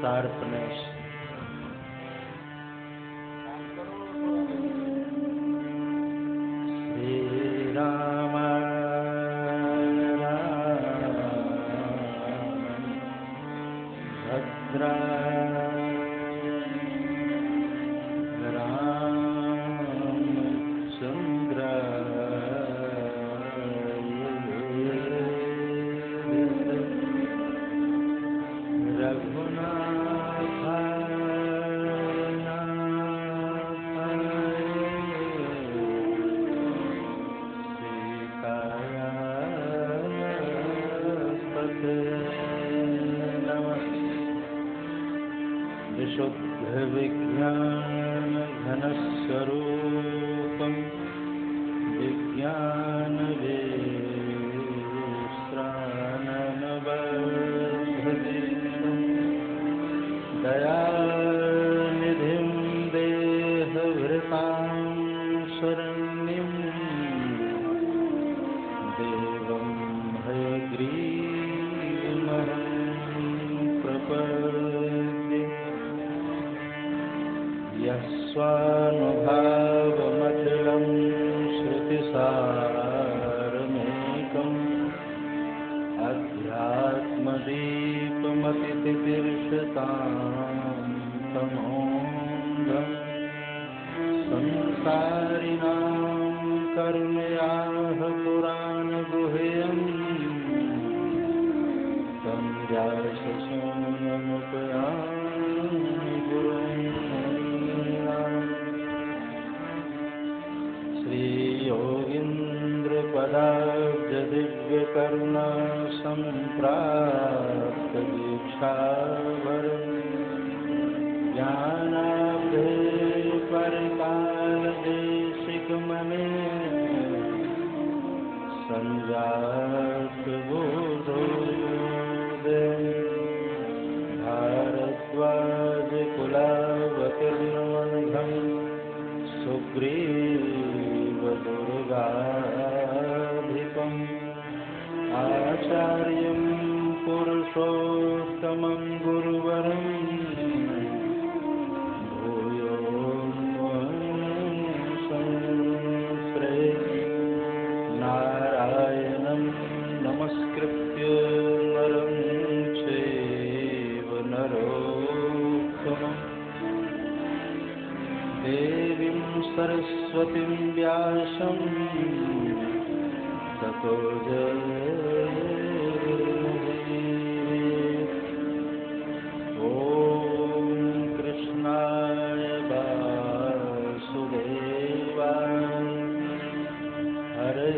Sharpness. Sri Rama Bhadra Ramchandra विज्ञान घनस्वरूपं विज्ञान विश्राननबद्धदीपं दयानिधिं देहभृतां शरण्यं देवं हयग्रीवमहं प्रपद्ये। यस्वानुभावमखिलं श्रुतिसारमेकम् अध्यात्मदीपमतितितीर्षतां तमोऽन्धं संसारिणां कर्मयाः पुराणगुह्यं तं व्याससूनुमुपयामि गुरुं। श्रीयोगीन्द्रपदाब्जदिव्यकरुणा सम्प्राप्त दीक्षाभरं ज्ञानाभ्युपरिपालदेशिकमने सञ्जातबोधोदयं भारद्वाजकुलावतीर्णवन्धं सुग्रीवदुर्गाधिपम् आचार्यं पुरुषोत्तमं गुरुवरं भूयो संश्रये। नारायणं नमस्कृत्य नरं चैव नरोत्तमम् देवीं सरस्वतीं व्यासं ततो जयमुदीरये। ॐ कृष्णाय वासुदेवाय हरे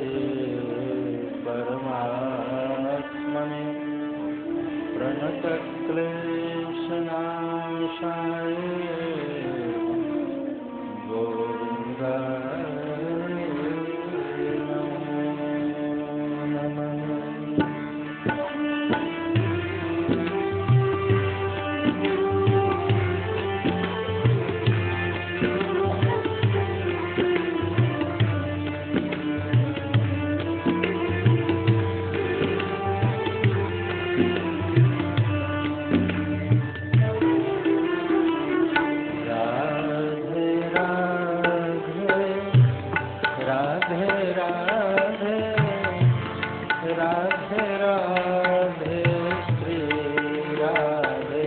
परमात्मने प्रणतक्लेशनाशाय गोविन्दाय नमो राधे राधे श्री राधे।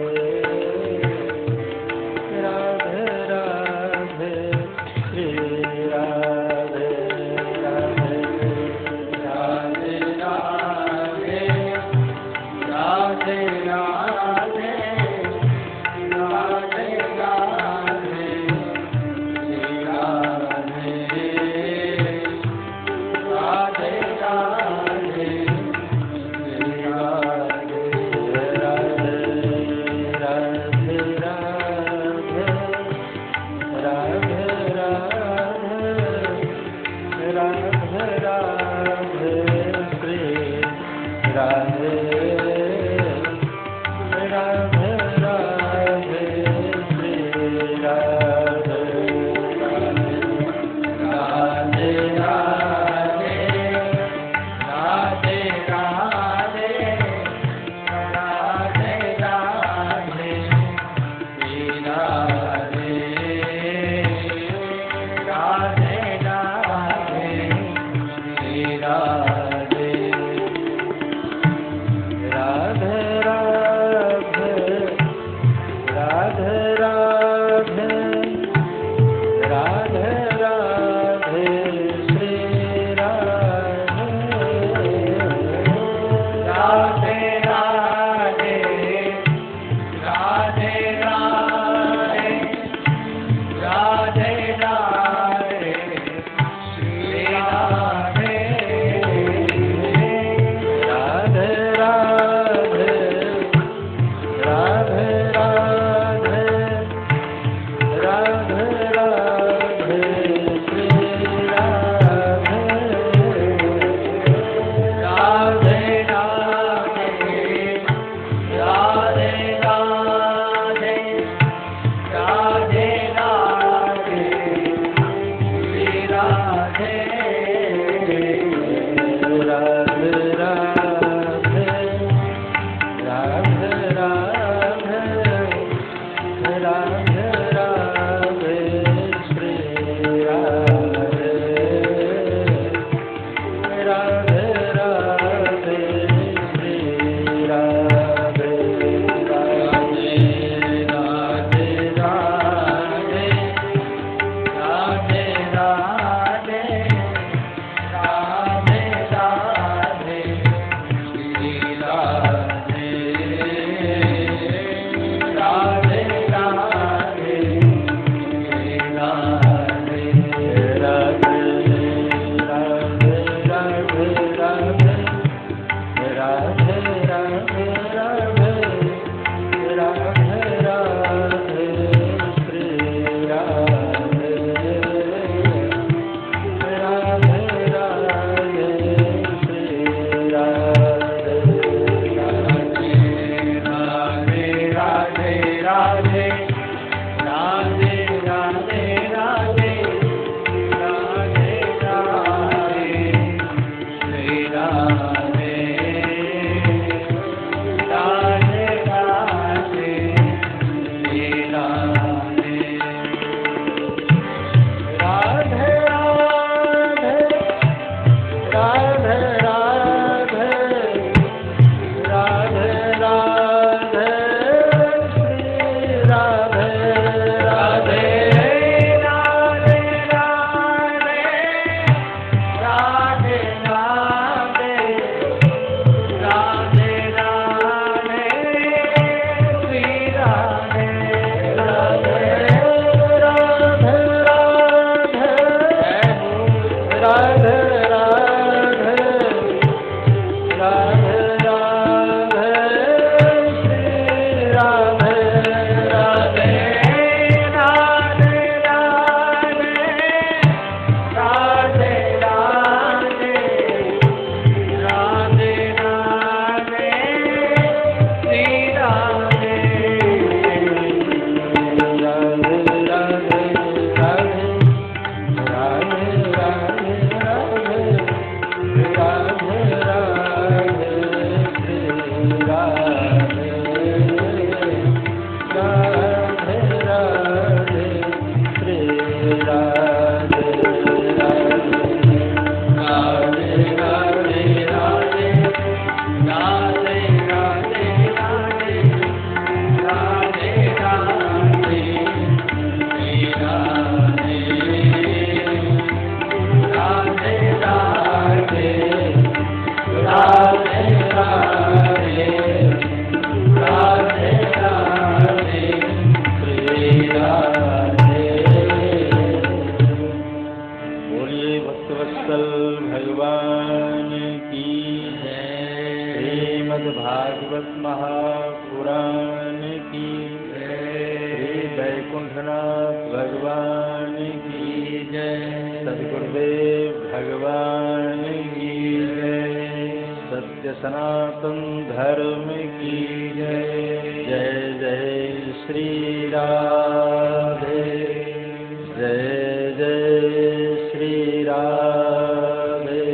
श्रीमद्भागवत महापुराण की श्री वैकुंठनाथ भगवान की जय। सद्गुरुदेव भगवान की जय। सत्य सनातन धर्म की जय। जय जय श्री राधे। जय जय श्री राधे।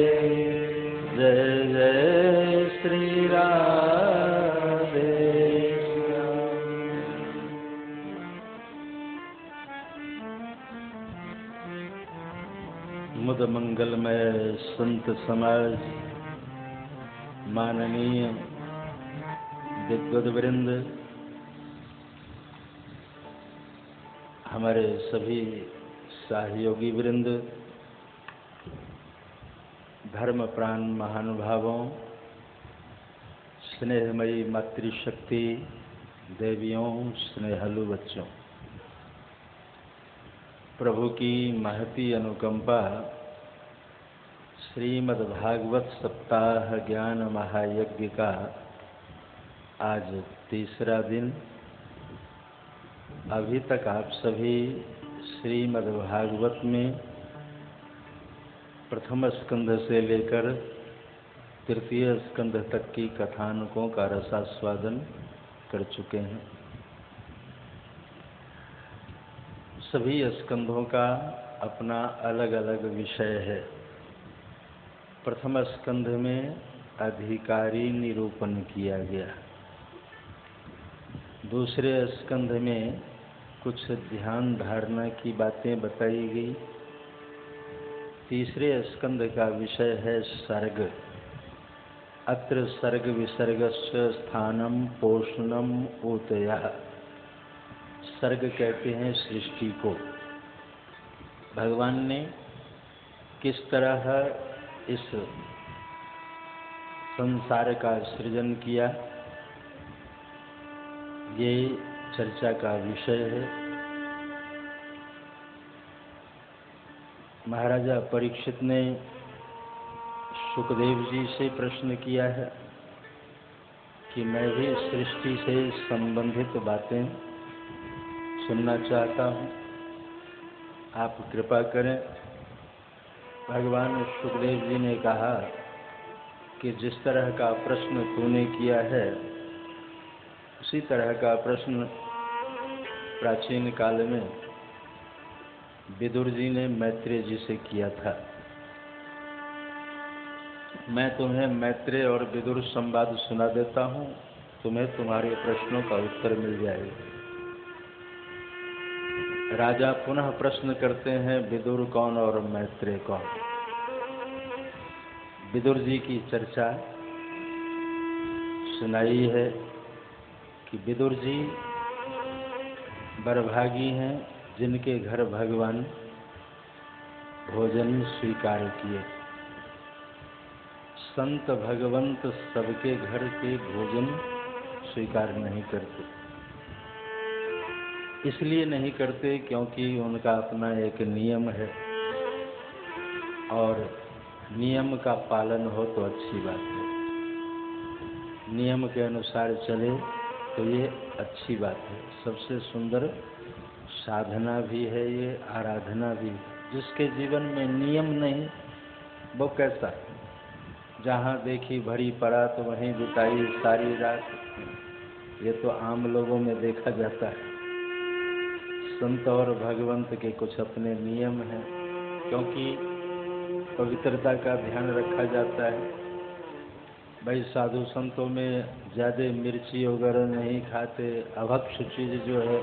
जय जय श्री राधे। मुद मंगलमय संत समाज, माननीय दिग्गज वृंद, हमारे सभी सहयोगी वृंद, धर्म प्राण महानुभावों, स्नेहमयी मातृशक्ति देवियों, स्नेहलु बच्चों, प्रभु की महती अनुकंपा श्रीमद्भागवत सप्ताह ज्ञान महायज्ञ का आज तीसरा दिन। अभी तक आप सभी श्रीमद्भागवत में प्रथम स्कंध से लेकर तृतीय स्कंध तक की कथानकों का रसास्वादन कर चुके हैं। सभी स्कंधों का अपना अलग अलग विषय है। प्रथम स्कंध में अधिकारी निरूपण किया गया। दूसरे स्कंध में कुछ ध्यान धारणा की बातें बताई गई। तीसरे स्कंध का विषय है सर्ग। अत्र सर्ग विसर्गस्य स्थानम पोषणम ऊतयः। सर्ग कहते हैं सृष्टि को। भगवान ने किस तरह इस संसार का सृजन किया, ये चर्चा का विषय है। महाराजा परीक्षित ने सुखदेव जी से प्रश्न किया है कि मैं भी सृष्टि से संबंधित बातें सुनना चाहता हूँ, आप कृपा करें। भगवान सुखदेव जी ने कहा कि जिस तरह का प्रश्न तूने किया है, उसी तरह का प्रश्न प्राचीन काल में विदुर जी ने मैत्रेय जी से किया था। मैं तुम्हें मैत्रेय और विदुर संवाद सुना देता हूँ, तुम्हें तुम्हारे प्रश्नों का उत्तर मिल जाएगा। राजा पुनः प्रश्न करते हैं, विदुर कौन और मैत्रेय कौन। विदुर जी की चर्चा सुनाई है कि विदुर जी बरभागी हैं जिनके घर भगवान भोजन स्वीकार किए। संत भगवंत सबके घर के भोजन स्वीकार नहीं करते। इसलिए नहीं करते क्योंकि उनका अपना एक नियम है, और नियम का पालन हो तो अच्छी बात है। नियम के अनुसार चले तो ये अच्छी बात है। सबसे सुंदर साधना भी है ये, आराधना भी। जिसके जीवन में नियम नहीं, वो कैसा? जहाँ देखी भरी पड़ा तो वहीं बिताई सारी रात, ये तो आम लोगों में देखा जाता है। संत और भगवंत के कुछ अपने नियम हैं, क्योंकि पवित्रता का ध्यान रखा जाता है। भाई साधु संतों में ज़्यादा मिर्ची वगैरह नहीं खाते। अभक्ष चीज़ जो है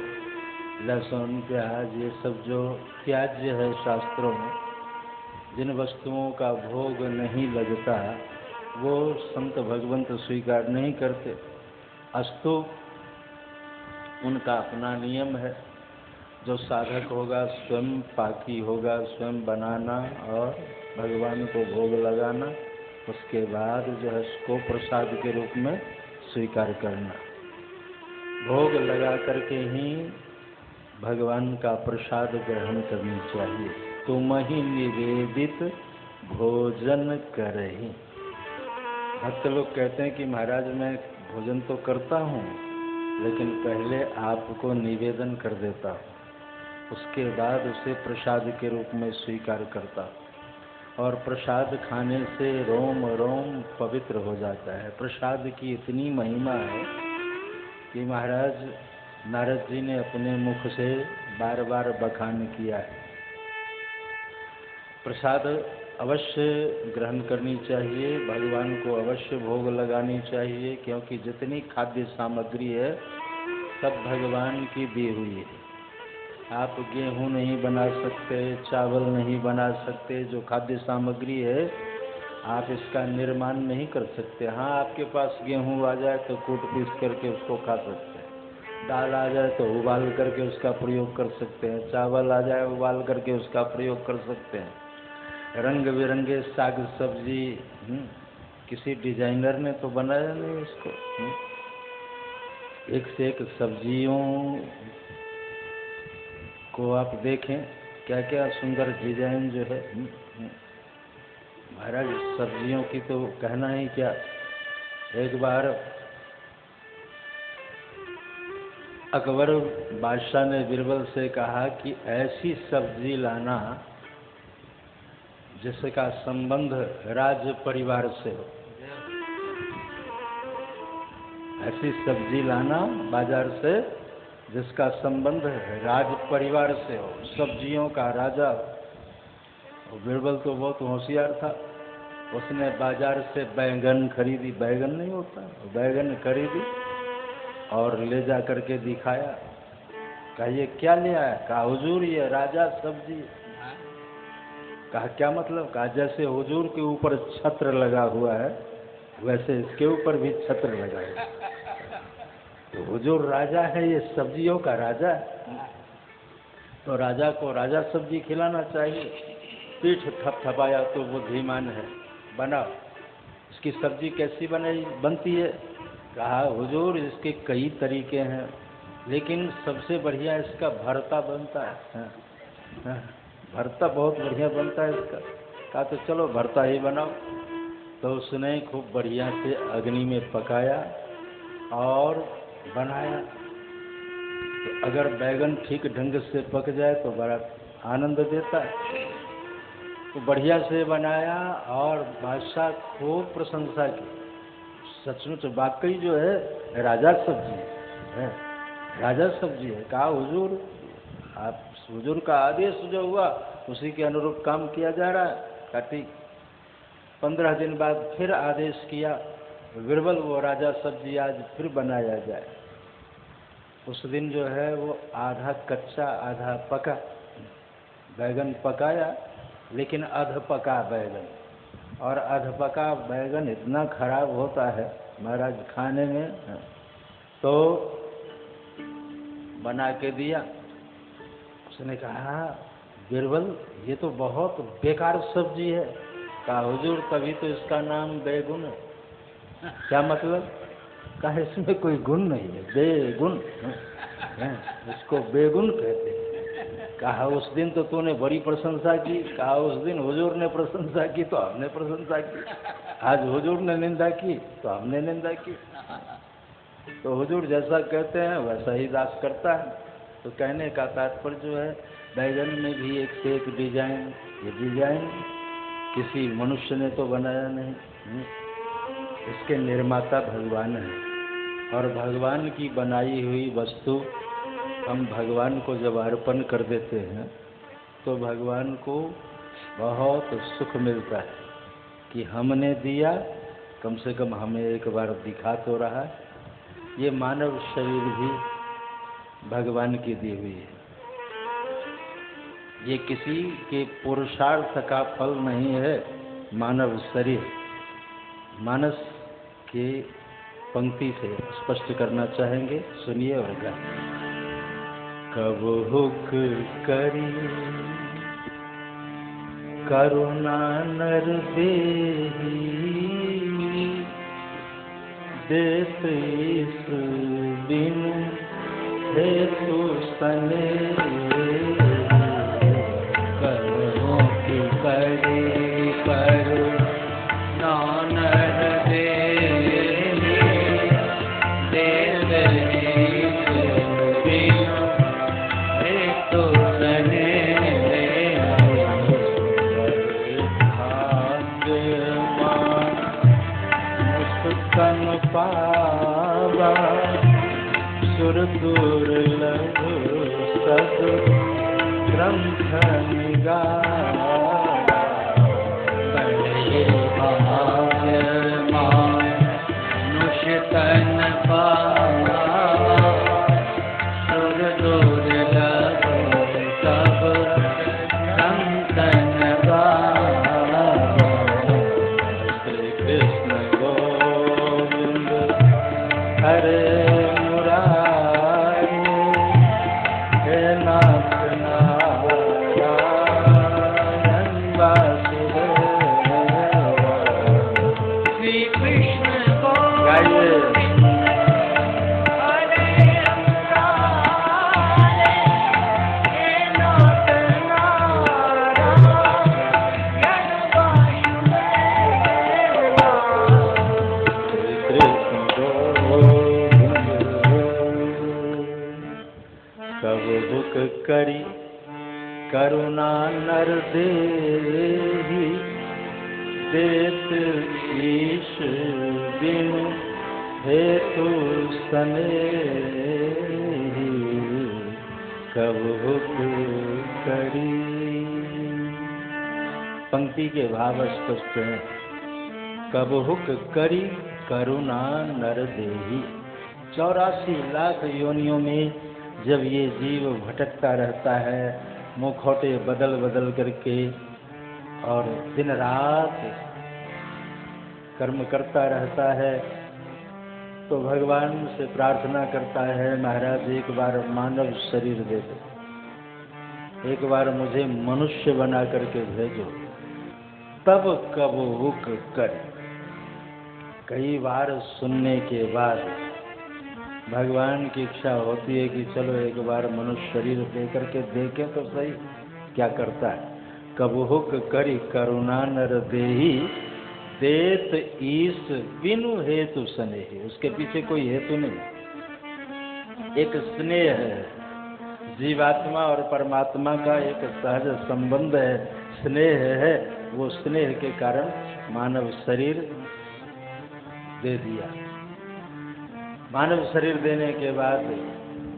लहसुन प्याज, ये सब जो त्याज्य है शास्त्रों में, जिन वस्तुओं का भोग नहीं लगता वो संत भगवंत स्वीकार नहीं करते। अस्तु उनका अपना नियम है। जो साधक होगा स्वयं पाकी होगा, स्वयं बनाना और भगवान को भोग लगाना, उसके बाद जो है उसको प्रसाद के रूप में स्वीकार करना। भोग लगा करके ही भगवान का प्रसाद ग्रहण करनी चाहिए। तुम ही निवेदित भोजन करहि। भक्त लोग कहते हैं कि महाराज मैं भोजन तो करता हूँ, लेकिन पहले आपको निवेदन कर देता हूँ, उसके बाद उसे प्रसाद के रूप में स्वीकार करता हूँ। और प्रसाद खाने से रोम रोम पवित्र हो जाता है। प्रसाद की इतनी महिमा है कि महाराज नारद जी ने अपने मुख से बार बार बखान किया है। प्रसाद अवश्य ग्रहण करनी चाहिए, भगवान को अवश्य भोग लगानी चाहिए, क्योंकि जितनी खाद्य सामग्री है सब भगवान की दी हुई है। आप गेहूं नहीं बना सकते, चावल नहीं बना सकते, जो खाद्य सामग्री है आप इसका निर्माण नहीं कर सकते। हाँ, आपके पास गेहूं आ जाए तो कूट पीस करके उसको खा सकते हैं, दाल आ जाए तो उबाल करके उसका प्रयोग कर सकते हैं, चावल आ जाए उबाल करके उसका प्रयोग कर सकते हैं, रंग बिरंगे साग सब्जी। किसी डिजाइनर ने तो बनाया नहीं इसको। एक से एक सब्जियों को आप देखें, क्या क्या सुंदर डिजाइन जो है। महाराज सब्जियों की तो कहना ही क्या। एक बार अकबर बादशाह ने बीरबल से कहा कि ऐसी सब्जी लाना जिसका संबंध राज परिवार से हो। ऐसी सब्जी लाना बाजार से जिसका संबंध राज परिवार से हो, सब्जियों का राजा। बीरबल तो बहुत होशियार था, उसने बाजार से बैगन खरीदी, बैगन नहीं होता, बैगन खरीदी और ले जा करके दिखाया। कहा ये क्या ले आया? कहा हुजूर ये राजा सब्जी। कहा क्या मतलब? कहा जैसे हुजूर के ऊपर छत्र लगा हुआ है वैसे इसके ऊपर भी छत्र लगा है। तो हुजूर राजा है, ये सब्जियों का राजा है, तो राजा को राजा सब्जी खिलाना चाहिए। पीठ थपथपाया तो बुद्धिमान है, बनाओ। इसकी सब्जी कैसी बनती है? कहा हुजूर इसके कई तरीके हैं, लेकिन सबसे बढ़िया इसका भरता बनता है। भरता बहुत बढ़िया बनता है इसका। कहा तो चलो भरता ही बनाओ। तो उसने खूब बढ़िया से अग्नि में पकाया और बनाया। तो अगर बैगन ठीक ढंग से पक जाए तो बड़ा आनंद देता है। तो बढ़िया से बनाया और बादशाह खूब प्रशंसा की। सचमुच वाकई जो है राजा सब्जी है, राजा सब्जी है। कहा हुजूर आप हुजूर का आदेश जो हुआ उसी के अनुरूप काम किया जा रहा है। कहा ठीक। 15 दिन बाद फिर आदेश किया, बीरबल वो राजा सब्जी आज फिर बनाया जाए। उस दिन जो है वो आधा कच्चा आधा पका बैगन पकाया, लेकिन अध पका बैगन। और अध पका बैगन इतना खराब होता है महाराज खाने में। तो बना के दिया। उसने कहा बीरबल ये तो बहुत बेकार सब्जी है। कहा हुजूर तभी तो इसका नाम बैगुन है। क्या मतलब? कहा इसमें कोई गुण नहीं है, बेगुन है, इसको बेगुन कहते हैं। कहा उस दिन तो तूने बड़ी प्रशंसा की। कहा उस दिन हुजूर ने प्रशंसा की तो हमने प्रशंसा की, आज हुजूर ने निंदा की तो हमने निंदा की। तो हुजूर जैसा कहते हैं वैसा ही दास करता है। तो कहने का तात्पर्य जो है बैगन में भी एक से एक डिजाइन। ये डिजाइन किसी मनुष्य ने तो बनाया नहीं, इसके निर्माता भगवान है। और भगवान की बनाई हुई वस्तु हम भगवान को जब अर्पण कर देते हैं तो भगवान को बहुत सुख मिलता है कि हमने दिया, कम से कम हमें एक बार दिखा तो रहा। ये मानव शरीर भी भगवान की दी हुई है, ये किसी के पुरुषार्थ का फल नहीं है। मानव शरीर मानस के पंक्ति से स्पष्ट करना चाहेंगे, सुनिए और गाइए। कब हुक करी करुणा नर देही, देत ईस बिनु हेतु सने, करो की करे करुणा नर देही। बा सुर दुर्लभ सब ग्रंथ निगारा बड़े भाग्यमान तन पावा सुर दुर्लभ सब संतन गावा। श्री कृष्ण गोविंद हरे मुरारी हे नाथ नारायण वासुदेव। श्री कृष्ण गाइए करी करुणा नर देहि देत ईश बिनु हेतु स्नेहि कबहुक करी। पंक्ति के भाव स्पष्ट हैं। कबहुक करी करुणा नर देहि। 84 लाख योनियों में जब ये जीव भटकता रहता है मुखौटे बदल बदल करके और दिन रात कर्म करता रहता है, तो भगवान से प्रार्थना करता है, महाराज एक बार मानव शरीर दे दो, एक बार मुझे मनुष्य बना करके भेजो। तब कबहुक कर। कई बार सुनने के बाद भगवान की इच्छा होती है कि चलो एक बार मनुष्य शरीर दे करके देखें तो सही क्या करता है। कबहुक करी करुणा नर देहि देत ईश बिनु हेतु स्नेहि। उसके पीछे कोई हेतु नहीं, एक स्नेह है। जीवात्मा और परमात्मा का एक सहज संबंध है, स्नेह है। वो स्नेह के कारण मानव शरीर दे दिया। मानव शरीर देने के बाद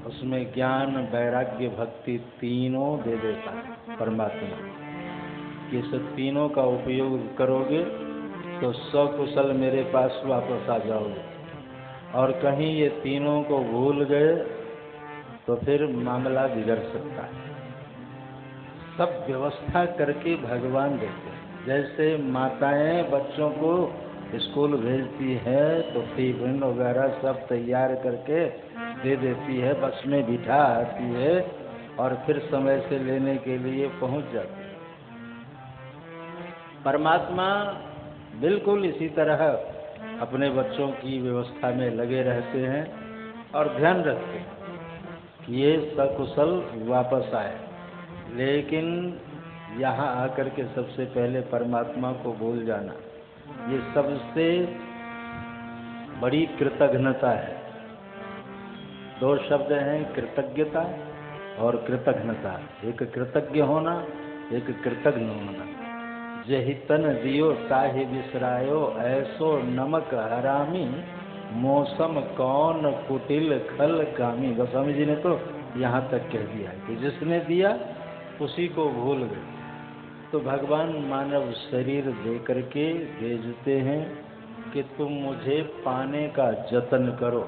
उसमें ज्ञान वैराग्य भक्ति तीनों दे देता है परमात्मा। ये सब तीनों का उपयोग करोगे तो सकुशल मेरे पास वापस आ जाओगे, और कहीं ये तीनों को भूल गए तो फिर मामला बिगड़ सकता है। सब व्यवस्था करके भगवान देते हैं। जैसे माताएं बच्चों को स्कूल भेजती है तो टिफिन वगैरह सब तैयार करके दे देती है, बस में बिठा आती है और फिर समय से लेने के लिए पहुंच जाती है। परमात्मा बिल्कुल इसी तरह अपने बच्चों की व्यवस्था में लगे रहते हैं और ध्यान रखते हैं कि ये सकुशल वापस आए। लेकिन यहाँ आकर के सबसे पहले परमात्मा को भूल जाना, ये सबसे बड़ी कृतघ्नता है। 2 शब्द हैं, कृतज्ञता और कृतघ्नता। एक कृतज्ञ होना, एक कृतघ्न होना। जहि तन दियो ताहि बिसरायो ऐसो नमक हरामी मौसम कौन कुटिल खल कामी। गोस्वामी जी ने तो यहाँ तक कह दिया कि जिसने दिया उसी को भूल गए। तो भगवान मानव शरीर दे करके भेजते हैं कि तुम मुझे पाने का जतन करो।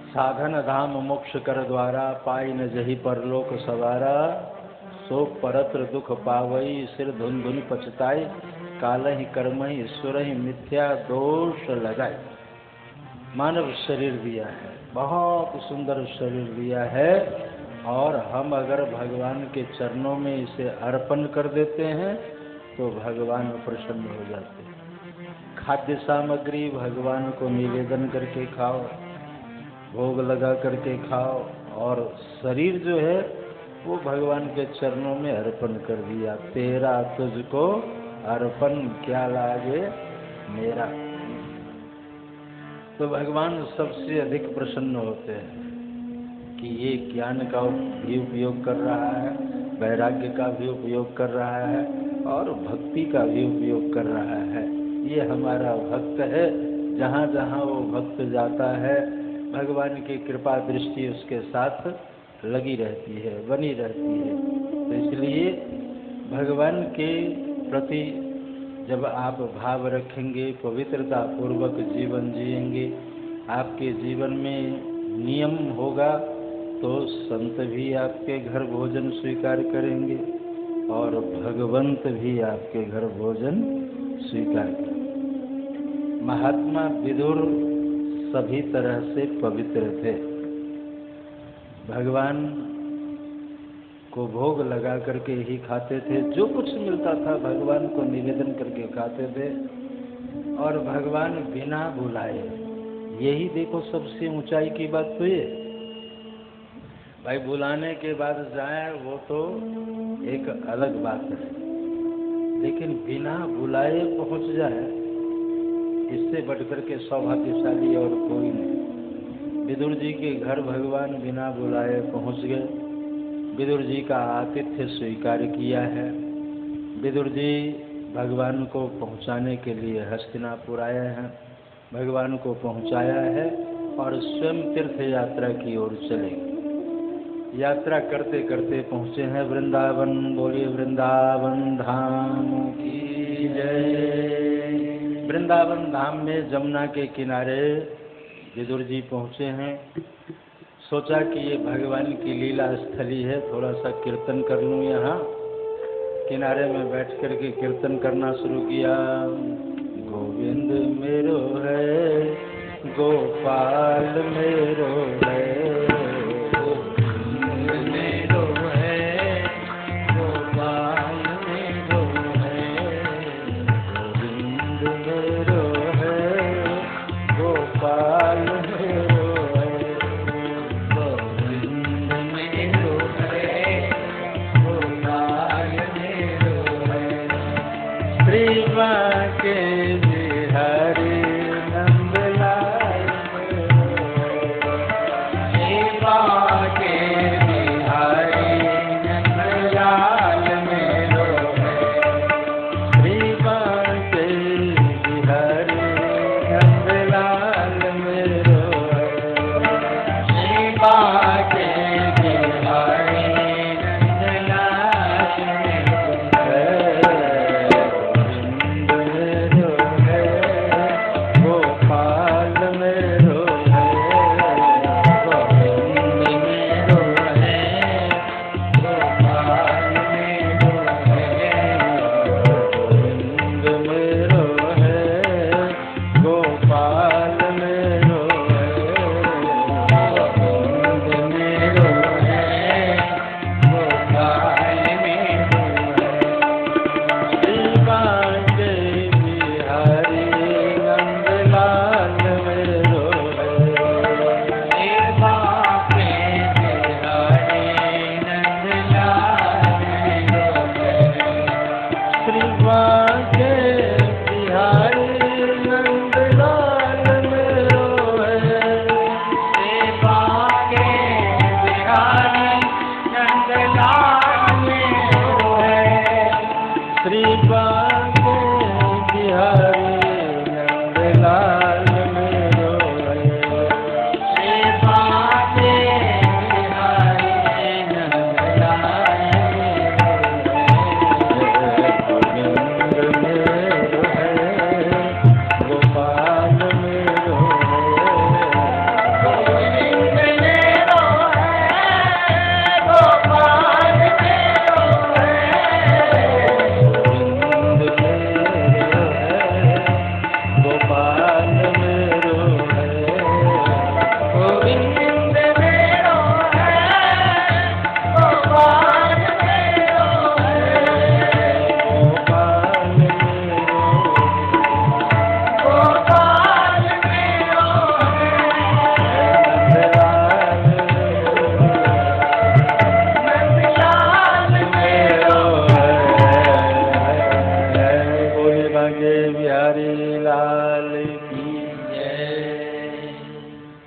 साधन धाम मोक्ष कर द्वारा पाई न जही परलोक सवारा सो परत्र दुख पावई सिर धुन धुन पछताई काल ही कर्म ही ईश्वर ही मिथ्या दोष लगाए। मानव शरीर दिया है, बहुत सुंदर शरीर दिया है, और हम अगर भगवान के चरणों में इसे अर्पण कर देते हैं तो भगवान प्रसन्न हो जाते हैं। खाद्य सामग्री भगवान को निवेदन करके खाओ, भोग लगा करके खाओ, और शरीर जो है वो भगवान के चरणों में अर्पण कर दिया। तेरा तुझको अर्पण क्या लागे मेरा। तो भगवान सबसे अधिक प्रसन्न होते हैं कि ये ज्ञान का भी उपयोग कर रहा है, वैराग्य का भी उपयोग कर रहा है और भक्ति का भी उपयोग कर रहा है। ये हमारा भक्त है, जहाँ जहाँ वो भक्त जाता है भगवान की कृपा दृष्टि उसके साथ लगी रहती है, बनी रहती है। तो इसलिए भगवान के प्रति जब आप भाव रखेंगे, पवित्रता पूर्वक जीवन जिएंगे, आपके जीवन में नियम होगा तो संत भी आपके घर भोजन स्वीकार करेंगे और भगवंत भी आपके घर भोजन स्वीकार करेंगे। महात्मा विदुर सभी तरह से पवित्र थे। भगवान को भोग लगा करके ही खाते थे, जो कुछ मिलता था भगवान को निवेदन करके खाते थे और भगवान बिना बुलाए। यही देखो सबसे ऊंचाई की बात तो ये भाई, बुलाने के बाद जाए वो तो एक अलग बात है, लेकिन बिना बुलाए पहुंच जाए इससे बढ़कर के सौभाग्यशाली और कोई नहीं। विदुर जी के घर भगवान बिना बुलाए पहुंच गए, विदुर जी का आतिथ्य स्वीकार किया है। विदुर जी भगवान को पहुंचाने के लिए हस्तिनापुर आए हैं, भगवान को पहुंचाया है और स्वयं तीर्थ यात्रा की ओर चले गए। यात्रा करते करते पहुंचे हैं वृंदावन। बोलिए वृंदावन धाम की जय। वृंदावन धाम में जमुना के किनारे विदुर जी पहुंचे हैं। सोचा कि ये भगवान की लीला स्थली है, थोड़ा सा कीर्तन कर लूँ यहाँ। किनारे में बैठ कर के कीर्तन करना शुरू किया। गोविंद मेरो है, गोपाल मेरो है,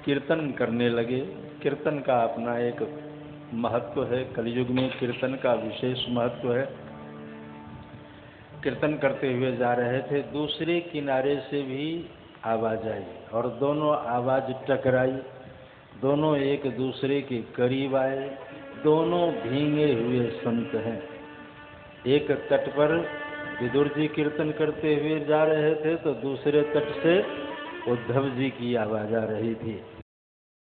कीर्तन करने लगे। कीर्तन का अपना एक महत्व है, कलयुग में कीर्तन का विशेष महत्व है। कीर्तन करते हुए जा रहे थे, दूसरे किनारे से भी आवाज़ आई और दोनों आवाज़ टकराई, दोनों एक दूसरे के करीब आए, दोनों भीगे हुए संत हैं। एक तट पर विदुर जी कीर्तन करते हुए जा रहे थे तो दूसरे तट से उद्धव जी की आवाज़ आ रही थी।